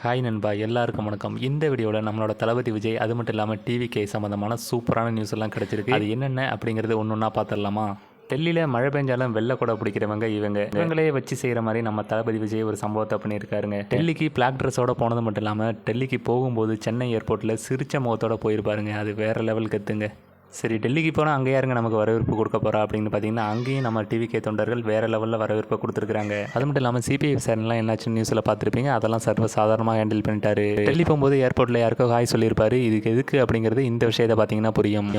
Hi நண்பா, எல்லாருக்கும் வணக்கம். இந்த வீடியோவில் நம்மளோட தளபதி விஜய் அது மட்டும் இல்லாமல் டிவிகே சம்மந்தமான சூப்பரான நியூஸ் எல்லாம் கிடச்சிருக்கு. அது என்னென்ன அப்படிங்கிறது ஒன்று ஒன்றா பார்த்துடலாமா? டெல்லியில் மழை பெஞ்சாலும் வெள்ளை கூட பிடிக்கிறவங்க இவங்களே வச்சு செய்கிற மாதிரி நம்ம தளபதி விஜய் ஒரு சம்பவத்தை பண்ணியிருக்காருங்க. டெல்லிக்கு பிளாக் ட்ரெஸ்ஸோட போனது மட்டும் இல்லாமல் டெல்லிக்கு போகும்போது சென்னை ஏர்போர்ட்டில் சிரிச்ச முகத்தோட போயிருப்பாருங்க. அது வேறு லெவல் கத்துங்க. சரி, டெல்லிக்கு போனால் அங்கே யாருங்க நமக்கு வரவேற்பு கொடுக்க போகிறா அப்படின்னு பார்த்தீங்கன்னா, அங்கேயும் நம்ம டிவிகே தொண்டர்கள் வேறு லெவலில் வரவேற்பு கொடுத்துருக்காங்க. அது மட்டும் இல்லாமல் சிபிஐ விசாரணைலாம் என்னாச்சுன்னு நியூஸில் பார்த்துருப்பீங்க. அதெல்லாம் சர்வ சாதாரணமாக ஹேண்டில் பண்ணிட்டாரு. டெல்லி போகும்போது ஏர்போர்ட்டில் யாருக்கோ ஹாய் சொல்லியிருப்பாரு. இதுக்கு எதுக்கு அப்படிங்கிறது இந்த விஷயத்தை பார்த்தீங்கன்னா புரியும்.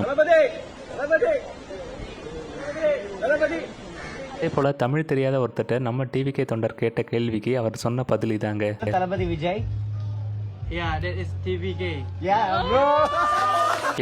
அதே போல் தமிழ் தெரியாத ஒருத்தட்ட நம்ம டிவிகே தொண்டர் கேட்ட கேள்விக்கு அவர் சொன்ன பதில் இதாங்க. தளபதி Vijay. Yeah, that is TVK. Yeah, bro.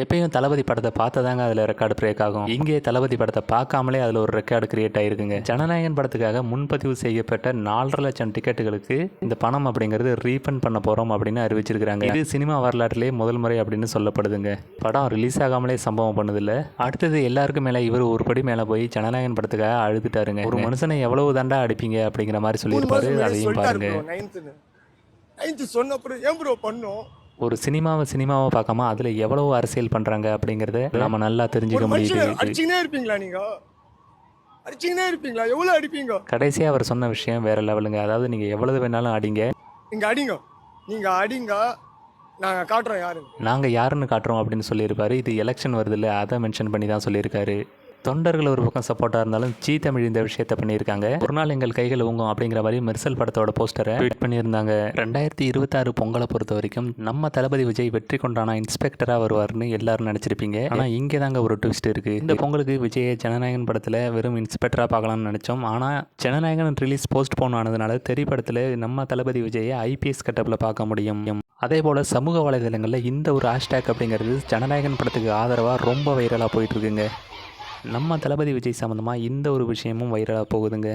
எப்பயும் தளபதி படத்தை பார்த்ததாங்க அதில் ரெக்கார்டு பிரேக் ஆகும். இங்கே தளபதி படத்தை பார்க்காமலே அதில் ஒரு ரெக்கார்டு கிரியேட் ஆகிருக்குங்க. ஜனநாயகன் படத்துக்காக முன்பதிவு செய்யப்பட்ட 4.5 லட்சம் டிக்கெட்டுகளுக்கு இந்த பணம் அப்படிங்கிறது ரீஃபண்ட் பண்ண போகிறோம் அப்படின்னு அறிவிச்சிருக்காங்க. இது சினிமா வரலாற்றிலேயே முதல் முறை அப்படின்னு சொல்லப்படுதுங்க. படம் ரிலீஸ் ஆகாமலே சம்பவம் பண்ணுதில்ல. அடுத்தது எல்லாருக்கும் மேலே இவர் ஒரு படி மேலே போய் ஜனநாயகன் படத்துக்காக அழுதுட்டாருங்க. ஒரு மனுஷனை எவ்வளவு தாண்டா அடிப்பீங்க அப்படிங்கிற மாதிரி சொல்லியிருப்பாரு. அதையும் பாருங்க. ஒரு சினிமாவை பார்க்காம அதில் எவ்வளவு அரசியல் பண்ணுறாங்க அப்படிங்கிறத நம்ம நல்லா தெரிஞ்சுக்க முடியுது. கடைசியாக அவர் சொன்ன விஷயம் வேற லெவலுங்க. அதாவது நீங்கள் எவ்வளவு வேணாலும் அடிங்க, நாங்கள் யாருன்னு காட்டுறோம் அப்படின்னு சொல்லியிருப்பாரு. இது எலெக்ஷன் வருது இல்லை, அதை மென்ஷன் பண்ணி தான் சொல்லியிருக்காரு. தொண்டர்கள் ஒரு பக்கம் சப்போர்ட்டாக இருந்தாலும் ஜீ தமிழ் இந்த விஷயத்தை பண்ணியிருக்காங்க. ஒரு நாள் எங்கள் கைகள் ஊங்கும் அப்படிங்கிற மாதிரி மெர்சல் படத்தோட போஸ்டரை ட்வீட் பண்ணியிருந்தாங்க. 2026 பொங்கலை பொறுத்த வரைக்கும் நம்ம தளபதி விஜய் வெற்றி கொண்டான இன்ஸ்பெக்டராக வருவார்னு எல்லாரும் நினச்சிருப்பீங்க. ஆனால் இங்கே தாங்க ஒரு ட்விஸ்ட் இருக்குது. இந்த பொங்கலுக்கு விஜயை ஜனநாயகன் படத்தில் வெறும் இன்ஸ்பெக்டராக பார்க்கலாம்னு நினச்சோம். ஆனால் ஜனநாயகன் ரிலீஸ் போஸ்ட்போன் ஆனதுனால திரைப்படத்தில் நம்ம தளபதி விஜயை ஐபிஎஸ் கட்டப்பில் பார்க்க முடியும். அதே போல் சமூக வலைதளங்களில் இந்த ஒரு ஹேஷ்டேக் அப்படிங்கிறது ஜனநாயகன் படத்துக்கு ஆதரவாக ரொம்ப வைரலாக போயிட்டுருக்குங்க. நம்ம தளபதி விஜய் சம்மந்தமாக இந்த ஒரு விஷயமும் வைரலாக போகுதுங்க.